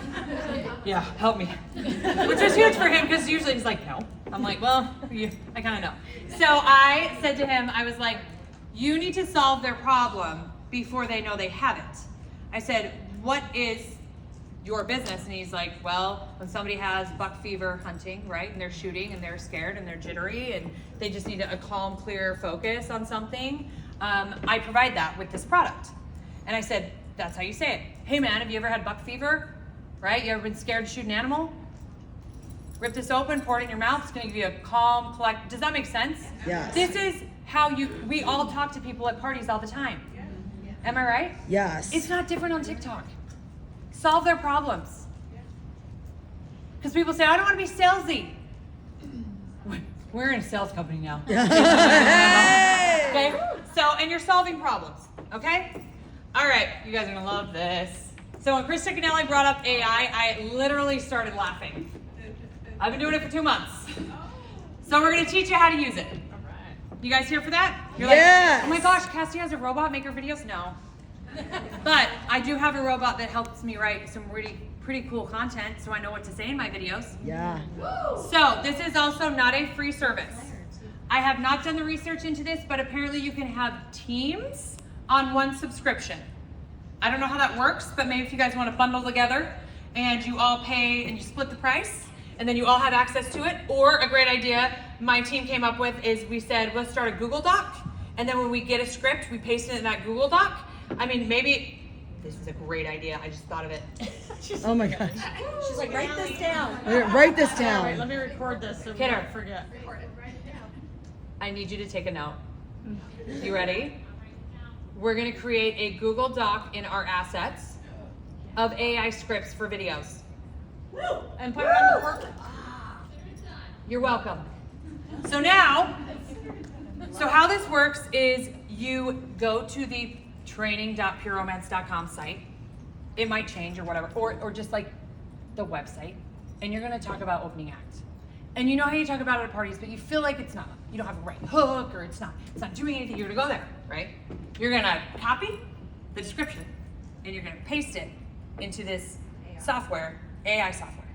yeah, help me. Which was huge for him, because usually he's like, no. I'm like, well, I kind of know. So I said to him, I was like, you need to solve their problem before they know they have it. I said, what is your business? And he's like, well, when somebody has buck fever hunting, right, and they're shooting and they're scared and they're jittery and they just need a calm, clear focus on something, I provide that with this product. And I said, that's how you say it. Hey man, have you ever had buck fever? Right? You ever been scared to shoot an animal? Rip this open, pour it in your mouth. It's going to give you a calm, does that make sense? Yes. This is how we all talk to people at parties all the time. Am I right? Yes. It's not different on TikTok. Solve their problems. Because people say, I don't want to be salesy. We're in a sales company now. Okay? So, and you're solving problems. Okay? All right, you guys are going to love this. So when Chris Ticcanelli brought up AI, I literally started laughing. I've been doing it for 2 months. So we're going to teach you how to use it. You guys here for that? You're Yes. like, oh my gosh, Cassie has a robot make her videos? No. But I do have a robot that helps me write some really pretty cool content, so I know what to say in my videos. Yeah. So this is also not a free service. I have not done the research into this, but apparently you can have teams on one subscription. I don't know how that works, but maybe if you guys want to bundle together and you all pay and you split the price, and then you all have access to it. Or a great idea my team came up with is we said, let's start a Google Doc. And then when we get a script, we paste it in that Google Doc. I mean, maybe, this is a great idea. I just thought of it. Oh my gosh. She's like, write this down. Write this Wait, down. let me record this so we Kidder. don't forget. I need you to take a note. You ready? We're gonna create a Google Doc in our assets of AI scripts for videos. And put it on the portal. You're welcome. So now, so how this works is you go to the training.pureromance.com site. It might change or whatever, or just like the website, and you're gonna talk about opening act. And you know how you talk about it at parties, but you feel like it's not, you don't have a right hook, or it's not doing anything. You're gonna go there, right? You're gonna copy the description, and you're gonna paste it into this software, AI software.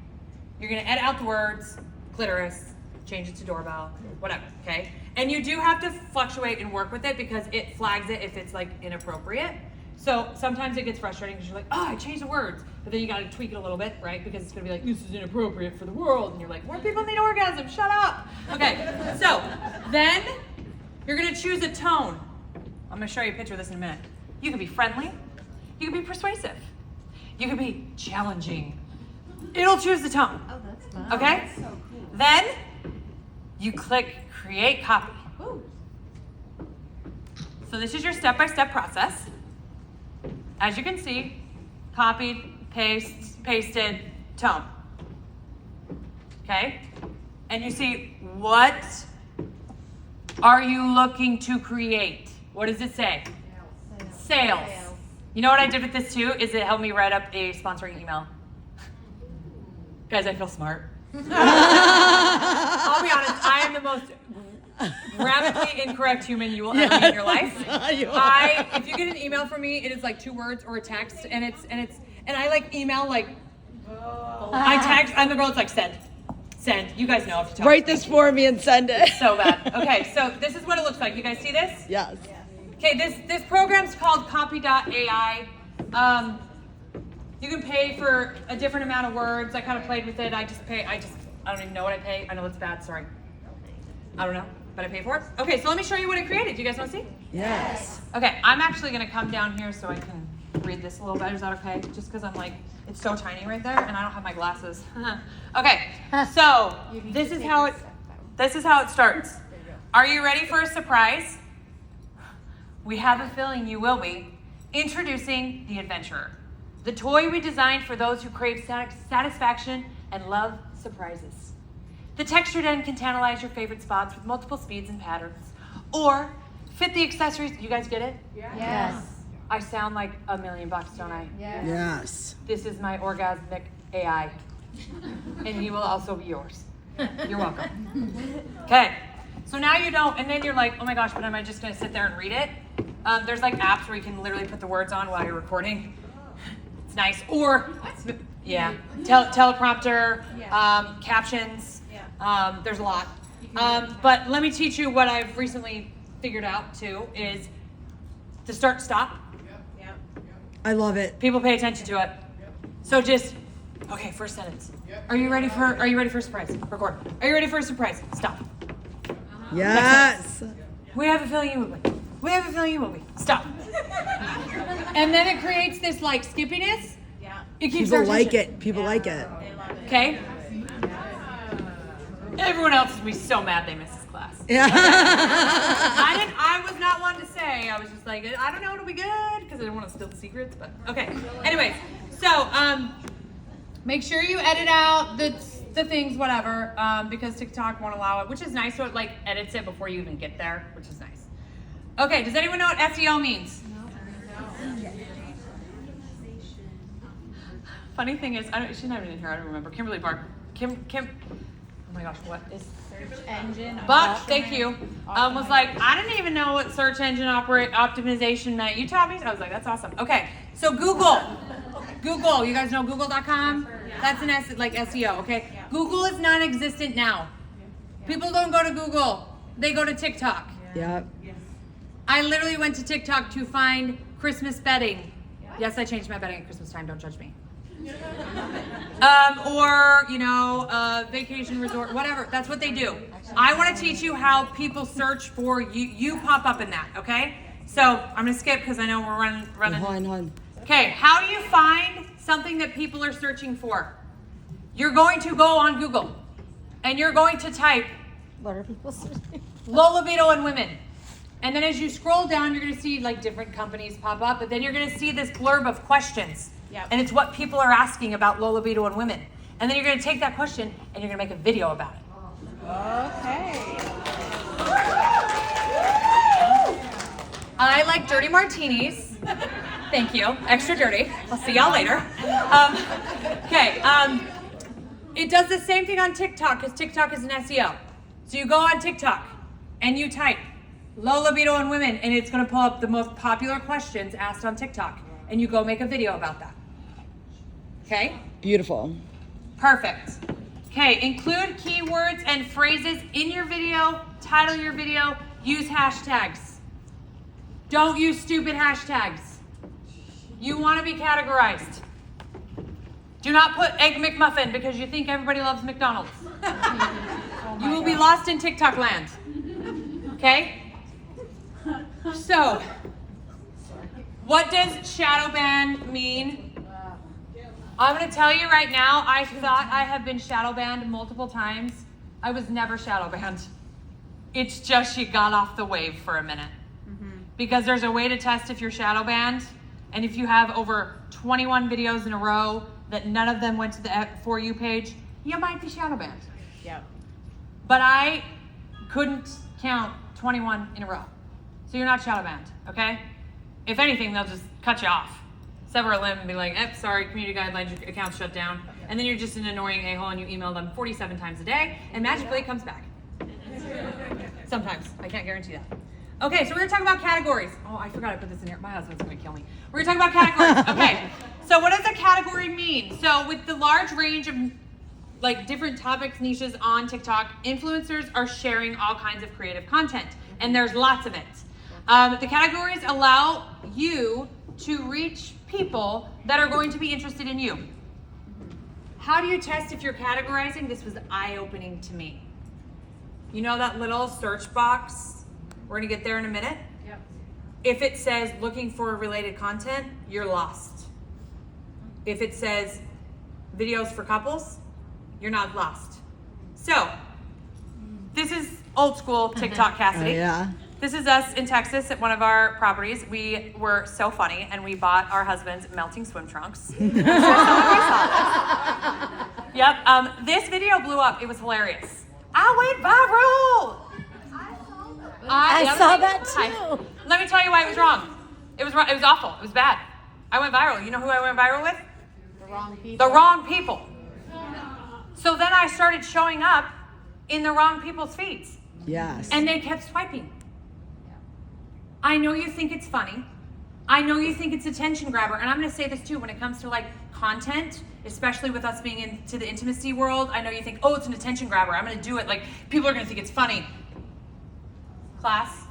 You're gonna edit out the words, clitoris, change it to doorbell, whatever, okay? And you do have to fluctuate and work with it because it flags it if it's like inappropriate. So sometimes it gets frustrating because you're like, oh, I changed the words. But then you gotta tweak it a little bit, right? Because it's gonna be like, this is inappropriate for the world. And you're like, more people need orgasm, shut up. Okay, so then you're gonna choose a tone. I'm gonna show you a picture of this in a minute. You can be friendly, you can be persuasive, you can be challenging. It'll choose the tone. Oh, that's fun. Okay? That's so cool. Then you click create copy. Ooh. So this is your step-by-step process. As you can see, copied, pasted, tone. Okay? And you see, what are you looking to create? What does it say? Sales. You know what I did with this too? Is it helped me write up a sponsoring email. Guys, I feel smart. I'll be honest, I am the most grammatically incorrect human you will ever meet in your life. If you get an email from me, it is like 2 words or a text, and I like email like I text, I'm the girl that's like send. You guys know if you talk. Write this for me and send it. So bad. Okay, so this is what it looks like. You guys see this? Yes. Okay, this program's called Copy.ai. You can pay for a different amount of words. I kind of played with it. I don't even know what I pay. I know it's bad, sorry. I don't know, but I pay for it. Okay, so let me show you what I created. Do you guys want to see? Yes. Okay, I'm actually gonna come down here so I can read this a little better. Is that okay? Just because I'm like, it's so tiny right there and I don't have my glasses. Okay, so this is how it starts. Are you ready for a surprise? We have a feeling you will be. Introducing the Adventurer, the toy we designed for those who crave satisfaction and love surprises. The textured end can tantalize your favorite spots with multiple speeds and patterns, or fit the accessories. You guys get it? Yes. I sound like $1 million, don't I? Yes. This is my orgasmic AI, and he will also be yours. You're welcome. Okay, so now you don't, and then you're like, oh my gosh, but am I just gonna sit there and read it? There's like apps where you can literally put the words on while you're recording. It's nice. Or, yeah, teleprompter, captions. There's a lot. But let me teach you what I've recently figured out too, is to start, stop. I love it. People pay attention to it. So just, okay, first sentence. Are you ready for a surprise? Record. Are you ready for a surprise? Stop. Yes. We have a feeling you will be. We have a feeling you will be. Stop. And then it creates this like skippiness. Yeah. It keeps People our like attention. it. People like it. They love it. Okay? Everyone else is gonna be so mad they missed this class. Yeah. I was not one to say. I was just like, I don't know, it'll be good, because I didn't want to steal the secrets, but okay. Anyways, so make sure you edit out the things, whatever, because TikTok won't allow it, which is nice. So it like edits it before you even get there, which is nice. Okay, does anyone know what SEO means? Funny thing is, she's not even in here. I don't remember. Kimberly Bark. Kim. Oh my gosh, what is? Search engine. Buck, thank you. Was like, I didn't even know what search engine optimization meant. You taught me. I was like, that's awesome. Okay, so Google. You guys know Google.com? That's an like SEO. Okay, Google is non-existent now. People don't go to Google. They go to TikTok. Yep. I literally went to TikTok to find Christmas bedding. Yes, I changed my bedding at Christmas time. Don't judge me. Or, vacation resort, whatever. That's what they do. I want to teach you how people search for you. You pop up in that, okay? So I'm going to skip because I know we're running. Hold on. Okay, how do you find something that people are searching for? You're going to go on Google and you're going to type What are people searching? low libido in women. And then as you scroll down, you're going to see like different companies pop up, but then you're going to see this blurb of questions. Yep. And it's what people are asking about low libido in women. And then you're going to take that question and you're going to make a video about it. Okay. I like dirty martinis. Thank you. Extra dirty. I'll see y'all later. Okay. It does the same thing on TikTok because TikTok is an SEO. So you go on TikTok and you type low libido in women and it's going to pull up the most popular questions asked on TikTok. And you go make a video about that. Okay? Beautiful. Perfect. Okay, include keywords and phrases in your video, title your video, use hashtags. Don't use stupid hashtags. You want to be categorized. Do not put Egg McMuffin because you think everybody loves McDonald's. You will be lost in TikTok land. Okay? So, what does shadow ban mean? I'm going to tell you right now, I thought I have been shadow banned multiple times. I was never shadow banned. It's just she got off the wave for a minute. Because there's a way to test if you're shadow banned. And if you have over 21 videos in a row that none of them went to the For You page, you might be shadow banned. Yep. But I couldn't count 21 in a row. So you're not shadow banned, okay? If anything, they'll just cut you off. Sever a limb and be like, sorry, community guidelines, your account's shut down. And then you're just an annoying a-hole and you email them 47 times a day and magically it comes back. Sometimes. I can't guarantee that. Okay, so we're gonna talk about categories. Oh, I forgot I put this in here. My husband's gonna kill me. We're gonna talk about categories. Okay, so what does a category mean? So with the large range of like different topics, niches on TikTok, influencers are sharing all kinds of creative content, and there's lots of it. The categories allow you to reach people that are going to be interested in you. How do you test if you're categorizing? This was eye-opening to me. You know that little search box? We're gonna get there in a minute. Yep. If it says looking for related content, you're lost. If it says videos for couples, you're not lost. So, this is old school TikTok Cassidy. Oh, yeah. This is us in Texas at one of our properties. We were so funny and we bought our husbands melting swim trunks. I'm sure some of you saw this. Yep, this video blew up. It was hilarious. I went viral. I saw that too. Let me tell you why it was wrong. It was wrong. It was awful. It was bad. I went viral. You know who I went viral with? The wrong people. The wrong people. So then I started showing up in the wrong people's feeds. Yes. And they kept swiping. I know you think it's funny. I know you think it's attention grabber. And I'm going to say this too, when it comes to like content, especially with us being into the intimacy world, I know you think, oh, it's an attention grabber. I'm going to do it. Like people are going to think it's funny. Class,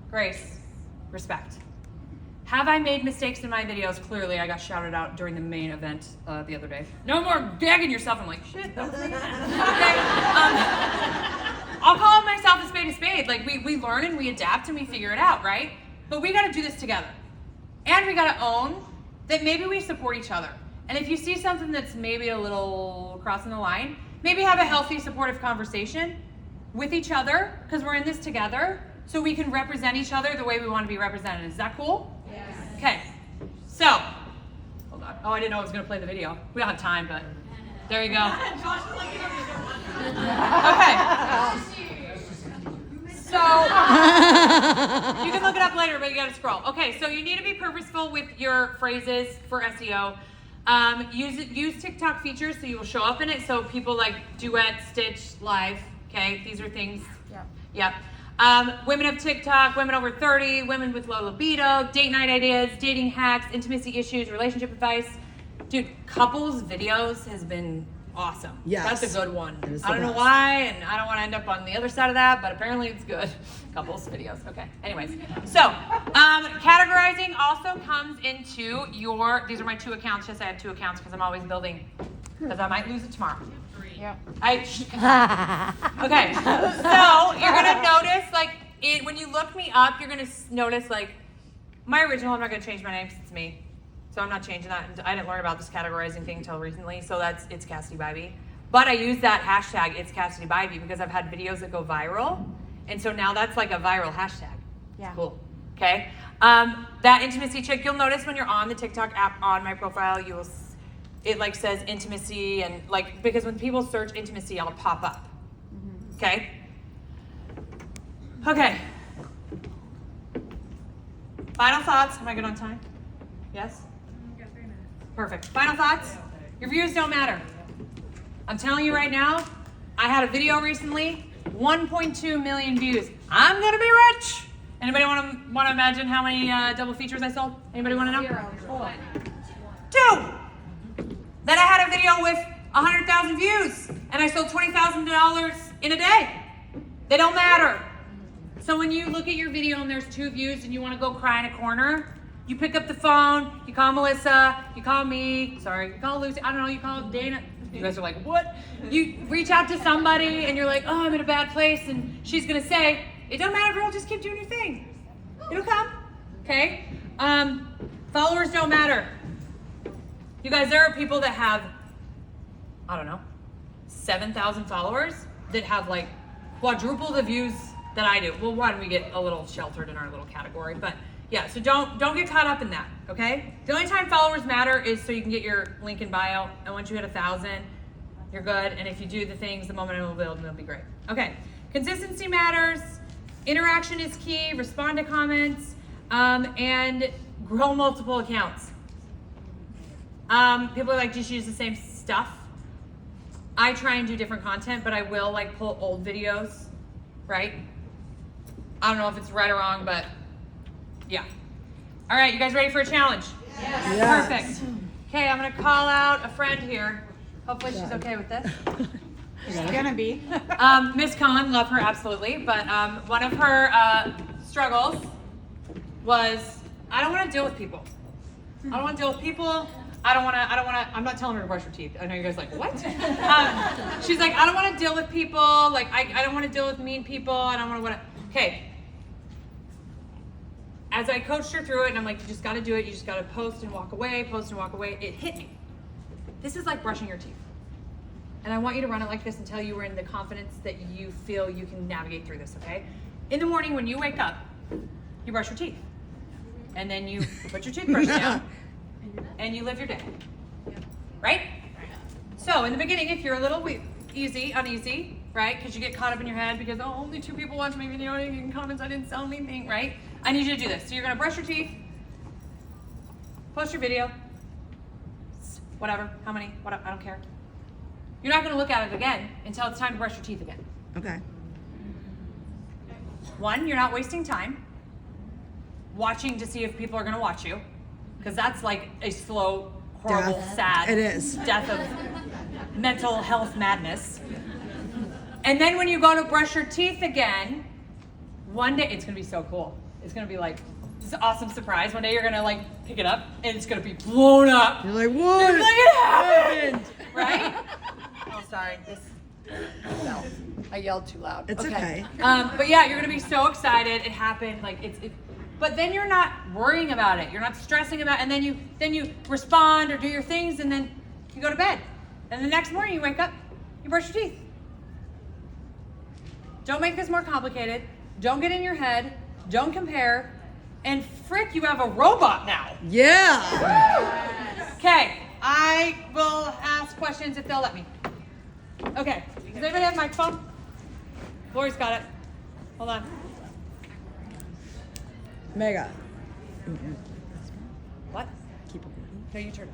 grace, respect. Have I made mistakes in my videos? Clearly, I got shouted out during the main event the other day. No more gagging yourself. I'm like, shit, that was me. Okay. I'll call myself a spade. Like, we learn and we adapt and we figure it out, right? But we got to do this together. And we got to own that maybe we support each other. And if you see something that's maybe a little crossing the line, maybe have a healthy, supportive conversation with each other, because we're in this together, so we can represent each other the way we want to be represented. Is that cool? Yes. Okay. So, hold on. Oh, I didn't know I was going to play the video. We don't have time, but there you go. Okay. So, you can look it up later, but you got to scroll. Okay, so you need to be purposeful with your phrases for SEO. Use TikTok features so you will show up in it. So people like duet, stitch, live. Okay, these are things. Yep. Women of TikTok, women over 30, women with low libido, date night ideas, dating hacks, intimacy issues, relationship advice. Dude, couples videos has been awesome. Yes. That's a good one. It is I don't the know best. why, and I don't want to end up on the other side of that, but apparently it's good. Couples videos. Okay. Anyways, so categorizing also comes into your. These are my 2 accounts. Yes, I have 2 accounts because I'm always building. Because I might lose it tomorrow. Yep. Okay, so you're gonna notice when you look me up, you're gonna notice my original. I'm not gonna change my name because it's me, so I'm not changing that. I didn't learn about this categorizing thing until recently, so it's Cassidy Bybee. But I use that hashtag it's Cassidy Bybee because I've had videos that go viral, and so now that's like a viral hashtag. Yeah. It's cool. Okay. That intimacy chick. You'll notice when you're on the TikTok app on my profile, you will. It says intimacy and because when people search intimacy, it'll pop up. Okay? Okay. Final thoughts. Am I good on time? Yes? Got 3 minutes. Perfect. Final thoughts. Your views don't matter. I'm telling you right now, I had a video recently, 1.2 million views. I'm gonna be rich. Anybody want to imagine how many double features I sold? Anybody want to know? 0. 2. Then I had a video with 100,000 views, and I sold $20,000 in a day. They don't matter. So when you look at your video and there's 2 views and you want to go cry in a corner, you pick up the phone, you call Melissa, you call me, you call Lucy, I don't know, you call Dana. You guys are like, what? You reach out to somebody and you're like, oh, I'm in a bad place, and she's going to say, it don't matter, girl, just keep doing your thing. It'll come, okay? Followers don't matter. You guys, there are people that have, I don't know, 7,000 followers that have quadruple the views that I do. Well, one, we get a little sheltered in our little category, but yeah, so don't get caught up in that, okay? The only time followers matter is so you can get your link in bio, and once you hit 1,000, you're good, and if you do the things, the momentum will build, and it'll be great. Okay, consistency matters, interaction is key, respond to comments, and grow multiple accounts. People are like, just use the same stuff. I try and do different content, but I will like pull old videos, right? I don't know if it's right or wrong, but yeah. All right, you guys ready for a challenge? Yes. Perfect. Okay, I'm gonna call out a friend here. Hopefully she's okay with this. She's gonna be. Miss Khan, love her absolutely, but one of her struggles was, I don't want to deal with people. I don't want to deal with people. I'm not telling her to brush her teeth. I know you guys are like, what? She's like, I don't want to deal with people. Like, I don't want to deal with mean people. I don't want to. Okay. As I coached her through it, and I'm like, you just got to do it. You just got to post and walk away, post and walk away. It hit me. This is like brushing your teeth. And I want you to run it like this until you are in the confidence that you feel you can navigate through this, okay? In the morning when you wake up, you brush your teeth. And then you put your toothbrush down and you live your day. Right? So in the beginning, if you're a little uneasy, right? Because you get caught up in your head because, oh, only 2 people watch my video and in comments I didn't sell anything, right? I need you to do this. So you're gonna brush your teeth, post your video, whatever, how many, what, I don't care. You're not gonna look at it again until it's time to brush your teeth again. Okay. 1, you're not wasting time watching to see if people are gonna watch you, because that's like a slow, horrible, Death. sad It is. death of mental health madness. And then when you go to brush your teeth again, one day, it's gonna be so cool. It's gonna be like, this awesome surprise. One day you're gonna like pick it up and it's gonna be blown up. You're like, what? It's like it happened, right? Oh, sorry. No, I yelled too loud. It's okay. But yeah, you're gonna be so excited. It happened. Like but then you're not worrying about it. You're not stressing about it. And then you respond or do your things, and then you go to bed. And the next morning you wake up, you brush your teeth. Don't make this more complicated. Don't get in your head. Don't compare. And frick, you have a robot now. Yeah. Okay, I will ask questions if they'll let me. Okay, does anybody have a microphone? Lori's got it. Hold on. Mega. What? Keep it. No, you turn it.